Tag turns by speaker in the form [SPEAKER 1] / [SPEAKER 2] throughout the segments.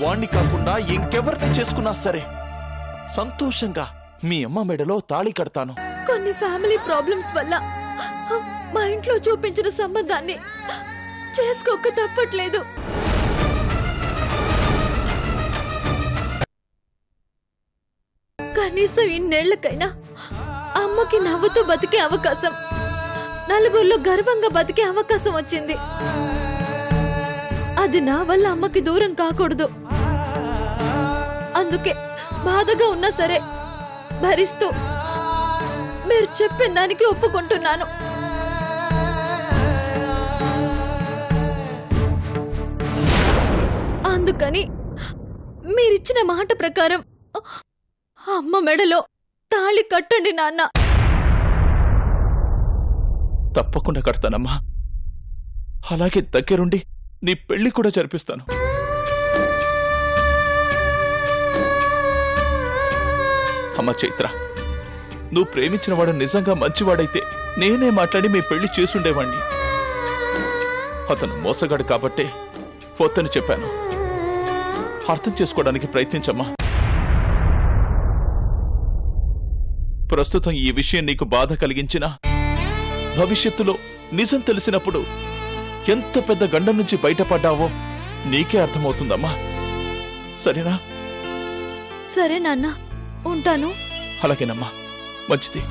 [SPEAKER 1] వాణ్ణి కాకుండా ఇంకెవరిని చేసుకున్నా సరే సంతోషంగా మీ అమ్మ మెడలో తాళి కడతాను.
[SPEAKER 2] కొన్ని ఫ్యామిలీ ప్రాబ్లమ్స్ వల్ల మా ఇంట్లో చూపించిన సంబంధాన్ని చేసుకోక తప్పట్లేదు. కనీసం ఇన్నేళ్లకైనా అమ్మకి నవ్వుతూ బతికే అవకాశం, నలుగురిలో గర్వంగా బతికే అవకాశం వచ్చింది. అది నా వల్ల అమ్మకి దూరం కాకూడదు. అందుకే బాధగా ఉన్నా సరే భరిస్తూ మీరు చెప్పిన దానికి ఒప్పుకుంటున్నాను. అందుకని మీరిచ్చిన మాట ప్రకారం అమ్మ మెడలో తాళి కట్టండి నాన్న.
[SPEAKER 1] తప్పకుండా కడతానమ్మా. అలాగే దగ్గరుండి నీ పెళ్లి కూడా జరిపిస్తాను. అమ్మా చైత్ర, నువ్వు ప్రేమించిన వాడు నిజంగా మంచివాడైతే నేనే మాట్లాడి మీ పెళ్లి చేసుండేవాణ్ణి. అతను మోసగాడు కాబట్టే వద్దని చెప్పాను. అర్థం చేసుకోవడానికి ప్రయత్నించమ్మా. ప్రస్తుతం ఈ విషయం నీకు బాధ కలిగించినా భవిష్యత్తులో నిజం తెలిసినప్పుడు ఎంత పెద్ద గండం నుంచి బయటపడ్డావో నీకే అర్థమవుతుందమ్మా. సరేనా?
[SPEAKER 2] సరే నాన్న, ఉంటాను.
[SPEAKER 1] అలాగేనమ్మా, మంచిది.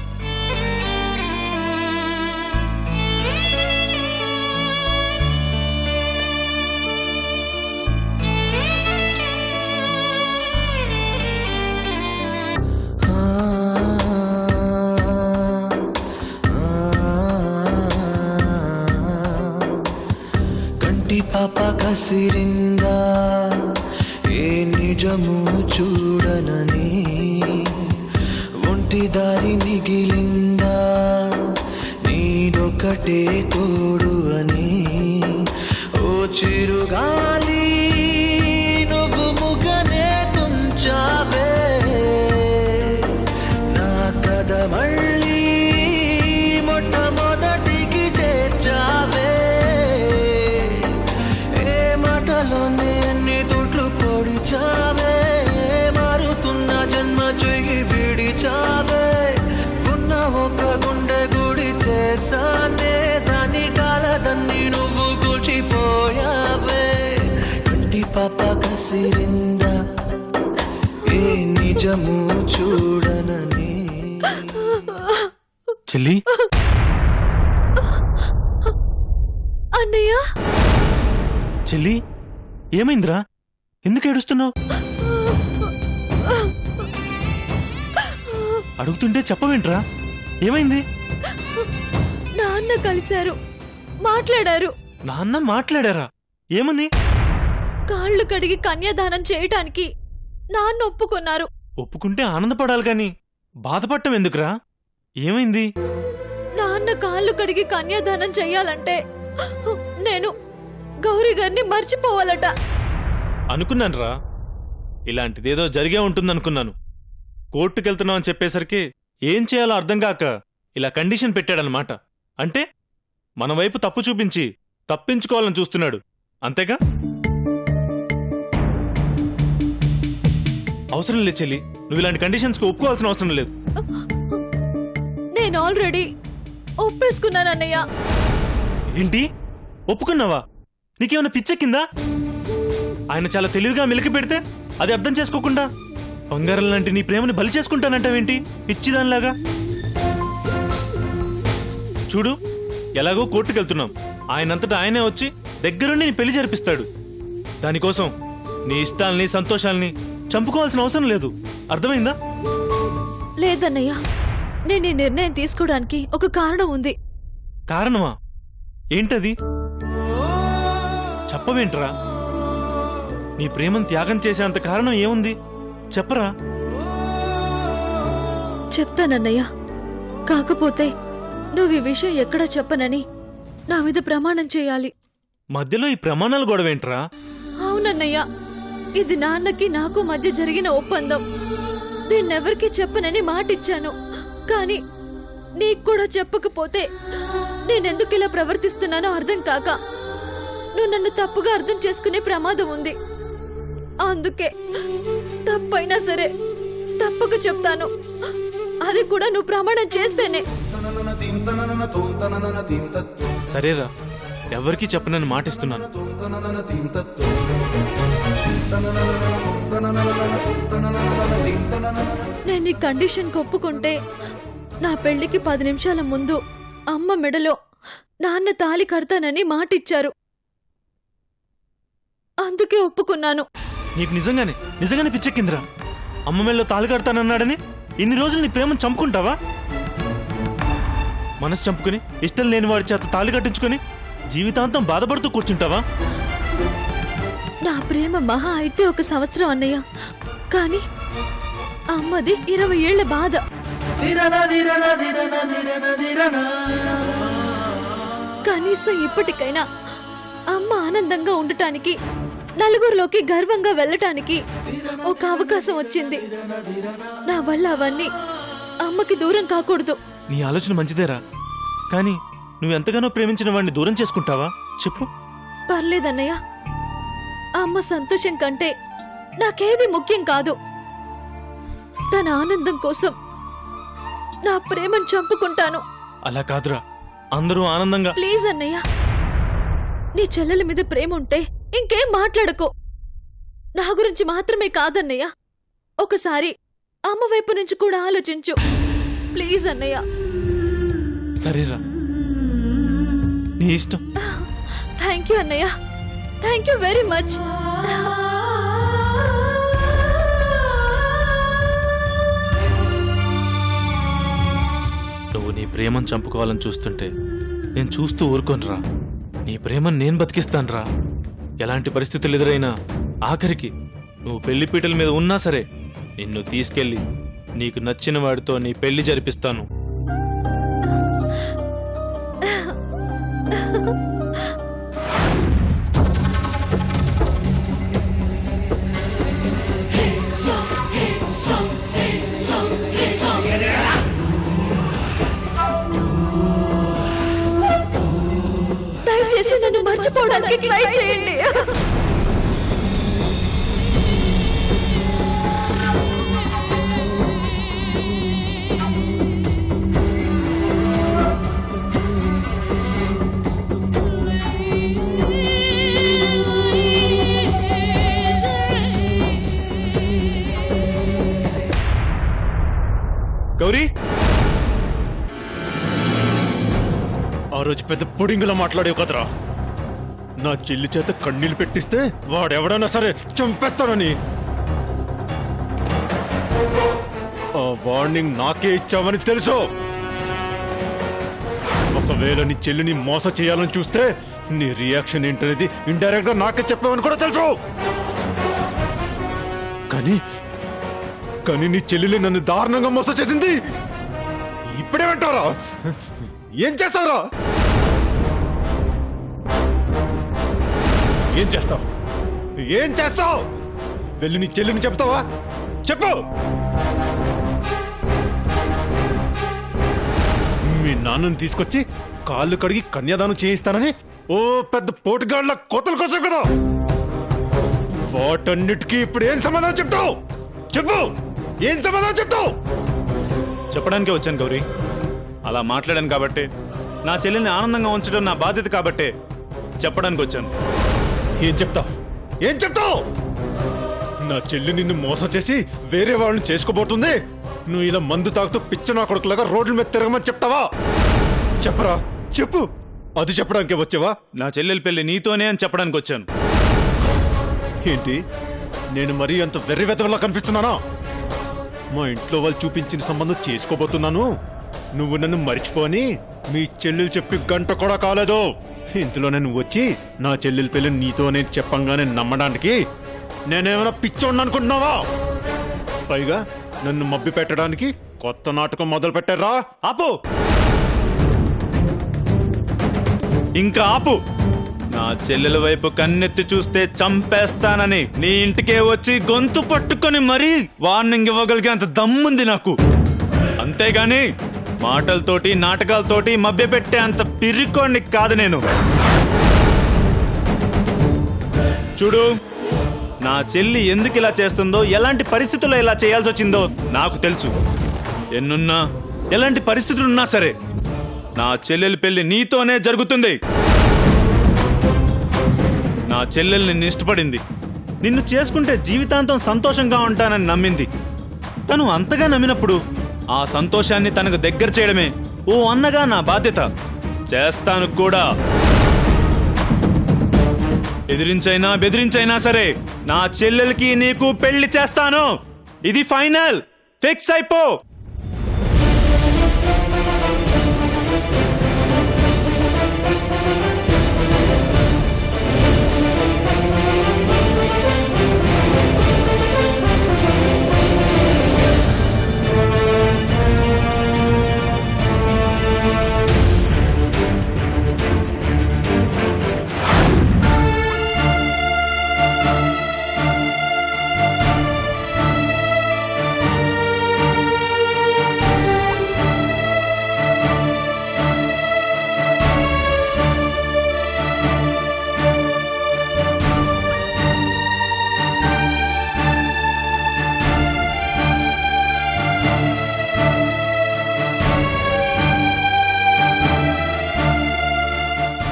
[SPEAKER 3] పాప కసిరిందా ఏ నిజము చూడనని, ఒంటి దారి మిగిలిందా నీదొకటే తోడు అని. ఓ చిరుగాలి నువ్వు ముగనే తుంచావే, నా కథ మళ్ళీ మొట్టమొదటికి చేర్చావే. ఎన్ని తోట్లు పొడిచావే, మారుతున్న జన్మ చెయ్యి విడిచావే. ఉన్న ఒక గుండె గుడి చేసానే, దాని కాలదన్ని నువ్వు కూల్చిపోయావే. కంటి పాప కసిరిందా ఏ నిజము చూడనని.
[SPEAKER 4] చెల్లి,
[SPEAKER 2] అన్నయ్య.
[SPEAKER 4] చెల్లి, ఏమైందిరా? ఎందుకు ఏడుస్తున్నావు? అడుగుతుంటే చెప్పవేంట్రా? ఏమైంది?
[SPEAKER 2] నాన్న కలిశారు, మాట్లాడారు.
[SPEAKER 4] నాన్న మాట్లాడారా? ఏమని?
[SPEAKER 2] కాళ్ళు కడిగి కన్యాదానం చేయటానికి నాన్న ఒప్పుకున్నారు.
[SPEAKER 4] ఒప్పుకుంటే ఆనందపడాలి కాని బాధపడటం ఎందుకురా? ఏమైంది?
[SPEAKER 2] నాన్న కాళ్ళు కడిగి కన్యాదానం చెయ్యాలంటే నేను గౌరీ గారిని మర్చిపోవాలట.
[SPEAKER 4] అనుకున్నానురా, ఇలాంటిదేదో జరిగే ఉంటుందనుకున్నాను. కోర్టుకెళ్తున్నామని చెప్పేసరికి ఏం చేయాలో అర్థం కాక ఇలా కండిషన్ పెట్టాడనమాట. అంటే మన వైపు తప్పు చూపించి తప్పించుకోవాలని చూస్తున్నాడు, అంతేగా? అవసరం లేదు చెల్లి, నువ్వు ఇలాంటి కండిషన్స్కి ఒప్పుకోవాల్సిన అవసరం లేదు.
[SPEAKER 2] నేను ఆల్రెడీ ఒప్పేసుకున్నానన్నయ్య.
[SPEAKER 4] ఏంటి? ఒప్పుకున్నావా? నీకేమైనా పిచ్చెక్కిందా? ఆయన చాలా తెలివిగా మెలికి పెడితే అది అర్థం చేసుకోకుండా బంగారం లాంటి నీ ప్రేమని బలి చేసుకుంటానంటావేంటి పిచ్చిదానిలాగా? చూడు, ఎలాగో కోర్టుకెళ్తున్నాం. ఆయనంతటా ఆయనే వచ్చి దగ్గరుండి నీ పెళ్లి జరిపిస్తాడు. దానికోసం నీ ఇష్టాల్ని సంతోషాల్ని చంపుకోవాల్సిన అవసరం లేదు, అర్థమైందా?
[SPEAKER 2] లేదన్నయ్య, నేను ఈ నిర్ణయం తీసుకోవడానికి ఒక కారణం ఉంది.
[SPEAKER 4] కారణమా? ఏంటది? చెప్పవేంట్రా? నీ ప్రేమను త్యాగం చేసేంత కారణం ఏముంది? చెప్పరా.
[SPEAKER 2] చెప్తానన్నయ్య, కాకపోతే నువ్వు ఈ విషయం ఎక్కడా చెప్పనని నా మీద ప్రమాణం చేయాలి.
[SPEAKER 4] మధ్యలో ఈ ప్రమాణాలు గొడవేంట్రా?
[SPEAKER 2] అవునన్నయ్య, ఇది నాన్నకి నాకు మధ్య జరిగిన ఒప్పందం. దీన్నెవరికి చెప్పనని మాటిచ్చాను. కాని నీకు కూడా చెప్పకపోతే నేనెందుకు ఇలా ప్రవర్తిస్తున్నానో అర్థం కాక నువ్వు నన్ను తప్పుగా అర్థం చేసుకునే ప్రమాదం ఉంది. ఆ అందుకే తప్పైనా సరే తప్పక చెప్తాను, అది కూడా నువ్వు ప్రమాణం చేస్తేనే.
[SPEAKER 4] సరేరా, ఎవరికి చెప్పనని మాటిస్తున్నాను.
[SPEAKER 2] నేను ఈ కండిషన్ ఒప్పుకుంటే నా పెళ్లికి 10 నిమిషాల ముందు అమ్మ మెడలో నాన్న తాళి కడతానని మాటిచ్చారు. అందుకే ఒప్పుకున్నాను.
[SPEAKER 4] నీకు నిజంగానే పిచ్చెక్కిందిరా. అమ్మ మెళ్ళలో తాళి కడతానన్నాడని ఇన్ని రోజులు నీ ప్రేమను చంపుకుంటావా? మనసు చంపుకుని ఇష్టం లేని వాడి చేత తాళి కట్టించుకుని జీవితాంతం బాధపడుతూ కూర్చుంటావా?
[SPEAKER 2] నా ప్రేమ మహా అయితే 1 సంవత్సరం అన్నయ్య, కానీ అమ్మది 20 ఏళ్ల బాధ. కనీసం ఇప్పటికైనా అమ్మ ఆనందంగా ఉండటానికి, నలుగురిలోకి గర్వంగా వెళ్ళటానికి ఒక అవకాశం వచ్చింది. నా వల్ల అవన్నీ అమ్మకి దూరం కాకూడదు.
[SPEAKER 4] నీ ఆలోచన మంచిదేరా, కానీ నువ్వెంతగానో ప్రేమించిన వాడిని దూరం చేసుకుంటావా? చెప్పు.
[SPEAKER 2] పర్లేదన్నయ్య, అమ్మ సంతోషం కంటే నాకేది ముఖ్యం కాదు. తన ఆనందం కోసం నా ప్రేమను చంపుకుంటాను.
[SPEAKER 4] అలా కాదురా, అందరూ ఆనందంగా.
[SPEAKER 2] ప్లీజ్ అన్నయ్య, నీ చెల్లెల మీద ప్రేమ ఉంటే ఇంకేం మాట్లాడుకో. నా గురించి మాత్రమే కాదన్నయ్య, ఒకసారి అమ్మ వైపు నుంచి కూడా ఆలోచించు. ప్లీజ్ అన్నయ్య.
[SPEAKER 4] సరేరా, నీ ఇష్టం.
[SPEAKER 2] థ్యాంక్ యూ అన్నయ్య, థ్యాంక్ యూ వెరీ మచ్.
[SPEAKER 4] నువ్వు నీ ప్రేమను చంపుకోవాలని చూస్తుంటే నేను చూస్తూ ఊరుకోనరా. నీ ప్రేమను నేను బతికిస్తానురా. ఎలాంటి పరిస్థితులు ఎదురైనా ఆఖరికి నువ్వు పెళ్లిపీటల మీద ఉన్నా సరే నిన్ను తీసుకెళ్లి నీకు నచ్చిన వాడితో నీ పెళ్లి జరిపిస్తాను.
[SPEAKER 2] దయచేసి నన్ను మర్చిపోవడానికి ట్రై చేయండి.
[SPEAKER 4] గౌరీ, ఆ రోజు పెద్ద పుడింగులా మాట్లాడేవు కదరా. నా చెల్లి చేత కన్నీళ్ళు పెట్టిస్తే వాడెవడన్నా సరే చంపేస్తానని. ఆ వార్నింగ్ నాకే ఇచ్చావని తెలుసు. ఒకవేళ నీ చెల్లిని మోసం చేయాలని చూస్తే నీ రియాక్షన్ ఏంటనేది ఇండైరెక్ట్ గా నాకే చెప్పావని కూడా తెలుసు. కానీ నీ చెల్లెలి నన్ను దారుణంగా మోసం చేసింది. ఇప్పుడేమంటారా? ఏం చేస్తావురా? ఏం చేస్తావు? వెళ్ళి నీ చెల్లిని చెప్తావా? చెప్పు. మీ నాన్నని తీసుకొచ్చి కాళ్ళు కడిగి కన్యాదానం చేయిస్తానని ఓ పెద్ద పోటుగాళ్ళ కోతలు కోసం కదా. వాటన్నిటికీ ఇప్పుడు ఏం సమాధానం చెప్తావు? చెప్పు. ఏం సమాధానం చెప్తావు?
[SPEAKER 5] చెప్పడానికే వచ్చాను గౌరీ. అలా మాట్లాడాను కాబట్టి, నా చెల్లిని ఆనందంగా ఉంచడం నా బాధ్యత కాబట్టి చెప్పడానికి వచ్చాను.
[SPEAKER 4] ఏం చెప్తావు? నా చెల్లి నిన్ను మోసం చేసి వేరే వాళ్ళని చేసుకోబోతుంది. నువ్వు ఇలా మందు తాగుతూ పిచ్చనా కొడుకులాగా రోడ్ల మీద తిరగమని చెప్తావా? చెప్పరా, చెప్పు. అది చెప్పడానికే వచ్చావా?
[SPEAKER 5] నా చెల్లెలి పెళ్లి నీతోనే అని చెప్పడానికి వచ్చాను.
[SPEAKER 4] ఏంటి, నేను మరీ అంత వెర్రి వెతవలా కనిపిస్తున్నానా? మా ఇంట్లో వాళ్ళు చూపించిన సంబంధం చేసుకోబోతున్నాను. నువ్వు నన్ను మర్చిపోని మీ చెల్లెలు చెప్పి గంట కూడా కాలేదు. ఇంతలో నేను వచ్చి నా చెల్లెలి పెళ్లి నీతోనే చెప్పంగానే నమ్మడానికి నేనేమైనా పిచ్చోడిని అనుకుంటున్నావా? పైగా నన్ను మబ్బి పెట్టడానికి కొత్త నాటకం మొదలు పెట్టారా?
[SPEAKER 5] ఆపు, ఇంకా ఆపు. నా చెల్లెల వైపు కన్నెత్తి చూస్తే చంపేస్తానని నీ ఇంటికే వచ్చి గొంతు పట్టుకొని మరీ వార్నింగ్ ఇవ్వగలిగే అంత దమ్ముంది నాకు. అంతేగాని మాటలతోటి నాటకాలతోటి మభ్యపెట్టే అంత పిరికోడిని కాదు నేను. చూడు, నా చెల్లి ఎందుకు ఇలా చేస్తుందో, ఎలాంటి పరిస్థితుల్లో ఇలా చేయాల్సి వచ్చిందో నాకు తెలుసు. ఎన్నున్నా, ఎలాంటి పరిస్థితులున్నా సరే నా చెల్లెలి పెళ్లి నీతోనే జరుగుతుంది. నా చెల్లెల్ని నిన్ను ఇష్టపడింది, నిన్ను చేసుకుంటే జీవితాంతం సంతోషంగా ఉంటానని నమ్మింది. తను అంతగా నమ్మినప్పుడు ఆ సంతోషాన్ని తనకు దగ్గర చేయడమే ఓ అన్నగా నా బాధ్యత. చేస్తాను కూడా. ఎదిరించైనా బెదిరించైనా సరే నా చెల్లెలకి నీకు పెళ్లి చేస్తాను. ఇది ఫైనల్, ఫిక్స్ అయిపో.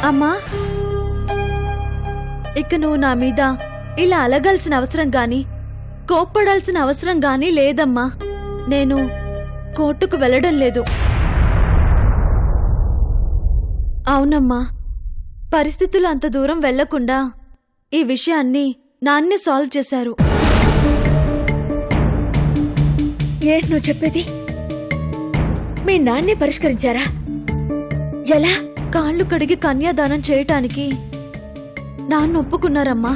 [SPEAKER 2] అమ్మా, ఇక నువ్వు నా మీద ఇలా అలగాల్సిన అవసరం గాని కోప్పడాల్సిన అవసరం గాని లేదమ్మా. నేను కోర్టుకు వెళ్ళడం లేదు. అవునమ్మా, పరిస్థితులు అంత దూరం వెళ్లకుండా ఈ విషయాన్ని నాన్నే సాల్వ్ చేశారు.
[SPEAKER 6] ఏంటి నువ్వు చెప్పేది? మీ నాన్నే పరిష్కరించారా? ఎలా?
[SPEAKER 2] కాళ్ళు కడిగి కన్యాదానం చేయటానికి నాన్న ఒప్పుకున్నారమ్మా.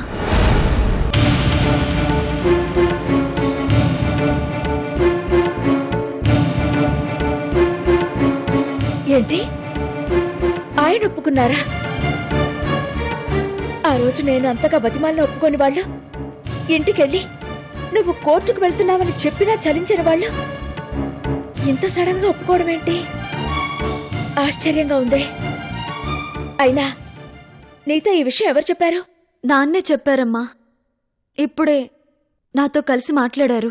[SPEAKER 6] ఏంటి? ఆయన ఒప్పుకున్నారా? ఆ రోజు నేను అంతగా బతిమాలను ఒప్పుకోని వాళ్ళు, ఇంటికెళ్ళి నువ్వు కోర్టుకు వెళ్తున్నావని చెప్పినా చలించిన వాళ్ళు ఇంత సడన్ గా ఒప్పుకోవడం ఏంటి? ఆశ్చర్యంగా ఉందే. అయినా నీతో ఈ విషయం ఎవరు చెప్పారు?
[SPEAKER 2] నాన్నే చెప్పారమ్మా. ఇప్పుడే నాతో కలిసి మాట్లాడారు.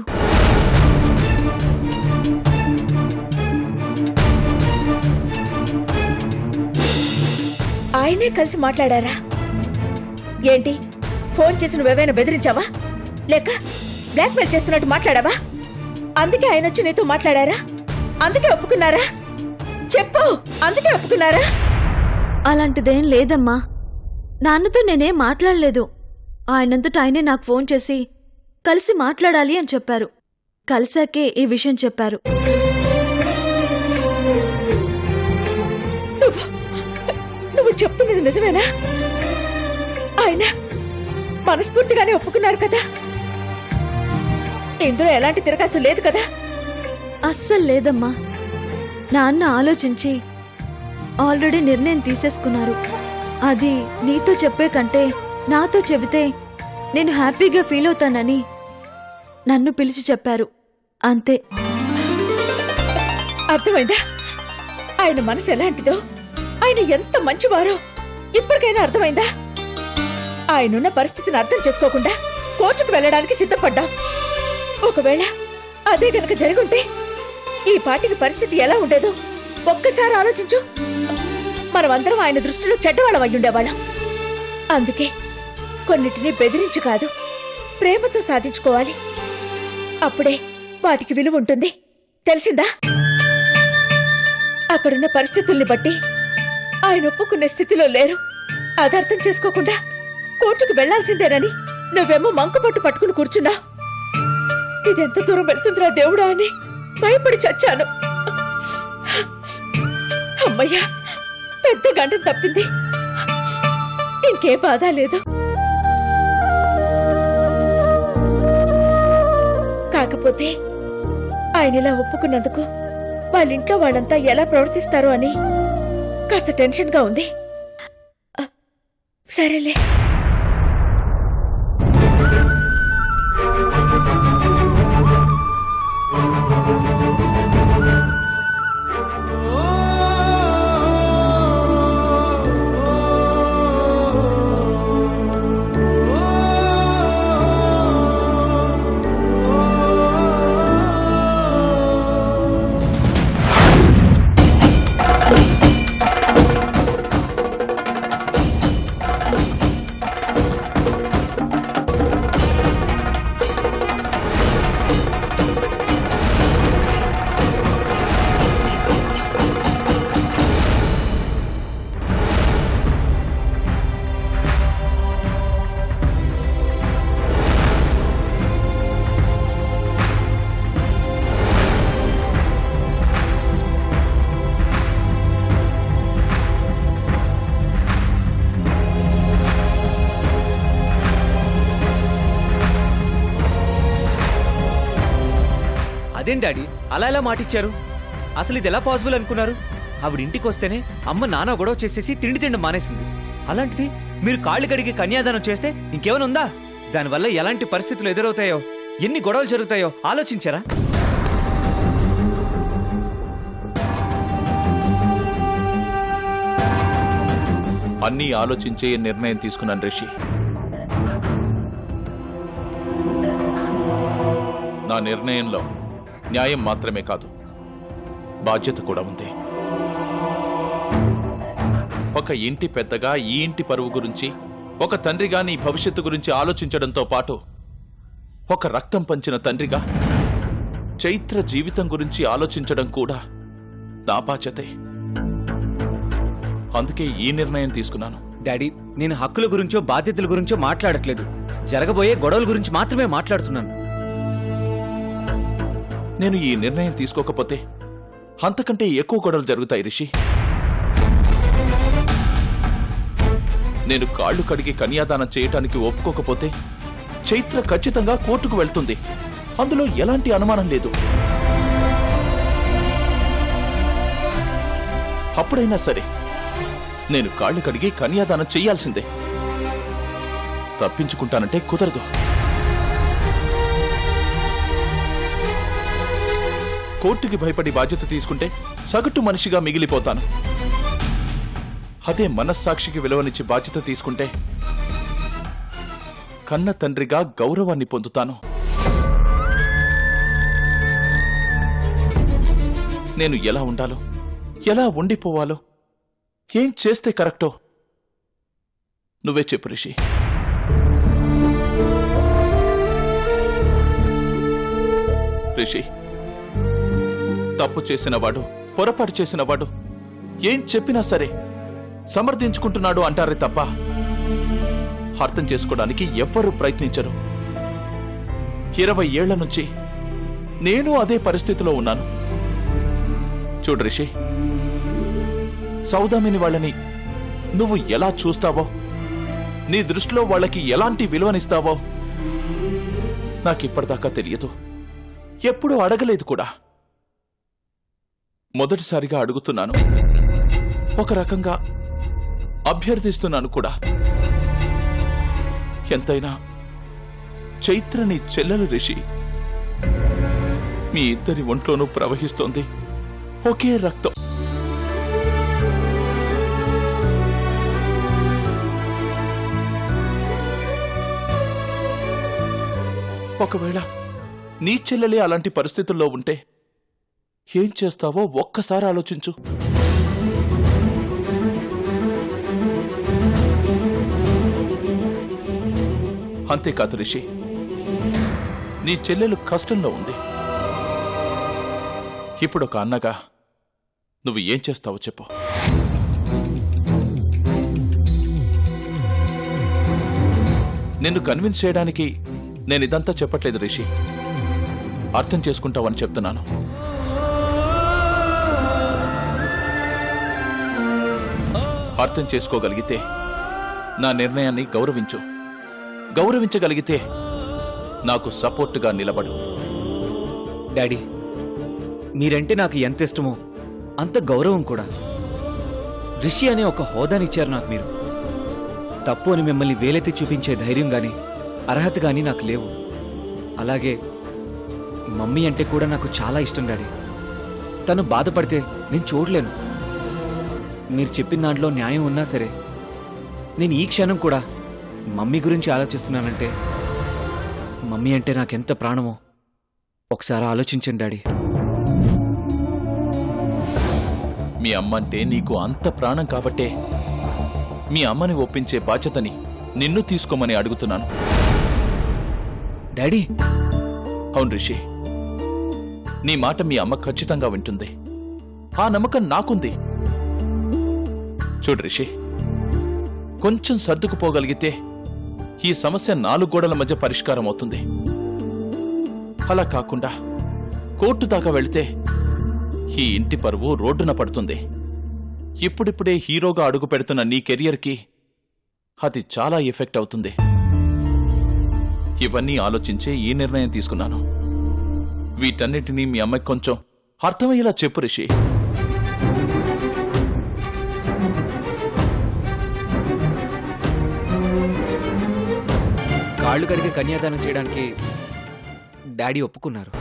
[SPEAKER 6] ఆయనే కలిసి మాట్లాడారా? ఏంటి, ఫోన్ చేసి నువ్వేమైనా బెదిరించావా? లేక బ్లాక్మెయిల్ చేస్తున్నట్టు మాట్లాడావా? అందుకే ఆయన వచ్చి నీతో మాట్లాడారా? అందుకే ఒప్పుకున్నారా? చెప్పు, అందుకే ఒప్పుకున్నారా?
[SPEAKER 2] అలాంటిదేం లేదమ్మా. నాన్నతో నేనేం మాట్లాడలేదు. ఆయనంతట ఆయనే నాకు ఫోన్ చేసి కలిసి మాట్లాడాలి అని చెప్పారు. కలిసాకే ఈ విషయం చెప్పారు.
[SPEAKER 6] నువ్వు చెప్తున్నది నిజమేనా? ఆయన మనస్ఫూర్తిగానే ఒప్పుకున్నారు కదా? ఇందులో ఎలాంటి తిరగాసు లేదు కదా?
[SPEAKER 2] అస్సలు లేదమ్మా. నాన్న ఆలోచించి ఆల్రెడీ నిర్ణయం తీసేసుకున్నారు. అది నీతో చెప్పే కంటే నాతో చెబితే నేను హ్యాపీగా ఫీల్ అవుతానని నన్ను పిలిచి చెప్పారు. అంతే.
[SPEAKER 6] అర్థమైందా? ఆయన మనసు ఎలాంటిదో, ఆయన ఎంత మంచివారో ఇప్పటికైనా అర్థమైందా? ఆయనున్న పరిస్థితిని అర్థం చేసుకోకుండా కోర్టుకు వెళ్ళడానికి సిద్ధపడ్డా. ఒకవేళ అదే గనక జరుగుంటే ఈ పాటికి పరిస్థితి ఎలా ఉండేదో ఒక్కసారి ఆలోచించు. మనమందరం ఆయన దృష్టిలో చెడ్డవాళ్ళం అయ్యుండేవాళ్ళం. అందుకే కొన్నిటిని బెదిరించి కాదు, ప్రేమతో సాధించుకోవాలి. అప్పుడే వాటికి విలువ ఉంటుంది. తెలిసిందా? అక్కడున్న పరిస్థితుల్ని బట్టి ఆయన ఒప్పుకునే స్థితిలో లేరు. అది అర్థం చేసుకోకుండా కోర్టుకు వెళ్లాల్సిందేనని నువ్వేమో మంకుపట్టు పట్టుకుని కూర్చున్నా. ఇదెంత దూరం వెళ్తుందిరా దేవుడా అని భయపడి చచ్చాను. అమ్మయ్యా, పెద్ద గండం తప్పింది. ఇంకే బాధ లేదు. కాకపోతే ఆయన ఇలా ఒప్పుకున్నందుకు వాళ్ళింట్లో వాళ్ళంతా ఎలా ప్రవర్తిస్తారో అని కాస్త టెన్షన్గా ఉంది. సరేలే.
[SPEAKER 7] అదేం డాడీ అలా ఎలా మాటిచ్చారు? అసలు ఇది ఎలా పాసిబుల్ అనుకున్నారు? ఆవిడ ఇంటికి వస్తేనే అమ్మ నాన్న గొడవ చేసేసి తిండి మానేసింది. అలాంటిది మీరు కాళ్ళు కడిగి కన్యాదానం చేస్తే ఇంకేమైనా ఉందా? దానివల్ల ఎలాంటి పరిస్థితులు ఎదురవుతాయో, ఎన్ని గొడవలు జరుగుతాయో ఆలోచించారా?
[SPEAKER 1] అన్నీ ఆలోచించే నిర్ణయం తీసుకున్నాను రిషి. నా నిర్ణయంలో న్యాయం మాత్రమే కాదు, బాధ్యత కూడా ఉంది. ఒక ఇంటి పెద్దగా ఈ ఇంటి పరువు గురించి, ఒక తండ్రిగా నీ భవిష్యత్తు గురించి ఆలోచించడంతో పాటు, ఒక రక్తం పంచిన తండ్రిగా చైత్ర జీవితం గురించి ఆలోచించడం కూడా నా బాధ్యతే. అందుకే ఈ నిర్ణయం తీసుకున్నాను.
[SPEAKER 7] డాడీ, నేను హక్కుల గురించో బాధ్యతల గురించో మాట్లాడట్లేదు. జరగబోయే గొడవల గురించి మాత్రమే మాట్లాడుతున్నాను.
[SPEAKER 1] నేను ఈ నిర్ణయం తీసుకోకపోతే అంతకంటే ఎక్కువ గొడవలు జరుగుతాయి రిషి. నేను కాళ్ళు కడిగి కన్యాదానం చేయటానికి ఒప్పుకోకపోతే చైత్ర ఖచ్చితంగా కోర్టుకు వెళ్తుంది. అందులో ఎలాంటి అనుమానం లేదు. అప్పుడైనా సరే నేను కాళ్ళు కడిగి కన్యాదానం చెయ్యాల్సిందే. తప్పించుకుంటానంటే కుదరదు. కోర్టుకి భయపడి బాధ్యత తీసుకుంటే సగటు మనిషిగా మిగిలిపోతాను. అదే మనస్సాక్షికి విలువనిచ్చి బాధ్యత తీసుకుంటే కన్న తండ్రిగా గౌరవాన్ని పొందుతాను. నేను ఎలా ఉండాలో, ఎలా ఉండిపోవాలో, ఏం చేస్తే కరెక్టో నువ్వే చెప్పు రిషి. రిషి, తప్పు చేసినవాడు, పొరపాటు చేసినవాడు ఏం చెప్పినా సరే సమర్థించుకుంటున్నాడు అంటారే తప్ప అర్థం చేసుకోవడానికి ఎవ్వరూ ప్రయత్నించరు. 20 ఏళ్ల నుంచి నేను అదే పరిస్థితిలో ఉన్నాను. చూడు రిషి, సౌదామిని వాళ్ళని నువ్వు ఎలా చూస్తావో, నీ దృష్టిలో వాళ్ళకి ఎలాంటి విలువనిస్తావో నాకిప్పటిదాకా తెలియదు. ఎప్పుడూ అడగలేదు కూడా. మొదటిసారిగా అడుగుతున్నాను. ఒక రకంగా అభ్యర్థిస్తున్నాను కూడా. ఎంతైనా చైత్రని చెల్లెలు రిషి. మీ ఇద్దరి ఒంట్లోనూ ప్రవహిస్తోంది ఒకే రక్తం. ఒకవేళ నీ చెల్లెలే అలాంటి పరిస్థితుల్లో ఉంటే ఏం చేస్తావో ఒక్కసారి ఆలోచించు. అంతేకాదు రిషి, నీ చెల్లెలు కష్టంలో ఉంది. ఇప్పుడు ఒక అన్నగా నువ్వు ఏం చేస్తావో చెప్పు. నిన్ను కన్విన్స్ చేయడానికి నేనిదంతా చెప్పట్లేదు రిషి. అర్థం చేసుకుంటావని చెప్తున్నాను. అర్థం చేసుకోగలిగితే నా నిర్ణయాన్ని గౌరవించు. గౌరవించగలిగితే నాకు సపోర్టుగా నిలబడు.
[SPEAKER 7] డాడీ, మీరంటే నాకు ఎంత ఇష్టమో అంత గౌరవం కూడా. రిషి అనే ఒక హోదానిచ్చారు నాకు మీరు. తప్పు అని మిమ్మల్ని వేలెత్తి చూపించే ధైర్యం గాని అర్హత గాని నాకు లేవు. అలాగే మమ్మీ అంటే కూడా నాకు చాలా ఇష్టం డాడీ. తను బాధపడితే నేను చూడలేను. మీరు చెప్పిన దాంట్లో న్యాయం ఉన్నా సరే నేను ఈ క్షణం కూడా మమ్మీ గురించి ఆలోచిస్తున్నానంటే మమ్మీ అంటే నాకెంత ప్రాణమో ఒకసారి ఆలోచించండి డాడీ.
[SPEAKER 1] మీ అమ్మంటే నీకు అంత ప్రాణం కాబట్టే మీ అమ్మని ఒప్పించే బాధ్యతని నిన్ను తీసుకోమని అడుగుతున్నాను.
[SPEAKER 7] డాడీ,
[SPEAKER 1] అవును రిషి, నీ మాట మీ అమ్మ ఖచ్చితంగా వింటుంది. ఆ నమ్మకం నాకుంది. చూడు రిషి, కొంచెం సర్దుకుపోగలిగితే ఈ సమస్య 4 గోడల మధ్య పరిష్కారం అవుతుంది. అలా కాకుండా కోర్టు దాకా వెళితే ఈ ఇంటి పరువు రోడ్డున పడుతుంది. ఇప్పుడిప్పుడే హీరోగా అడుగు పెడుతున్న నీ కెరియర్కి అది చాలా ఎఫెక్ట్ అవుతుంది. ఇవన్నీ ఆలోచించే ఈ నిర్ణయం తీసుకున్నాను. వీటన్నిటినీ మీ అమ్మాయికి కొంచెం అర్థమయ్యేలా చెప్పు రిషి.
[SPEAKER 7] కాళ్ళు కడిగి కన్యాదానం చేయడానికి డాడీ ఒప్పుకున్నారు.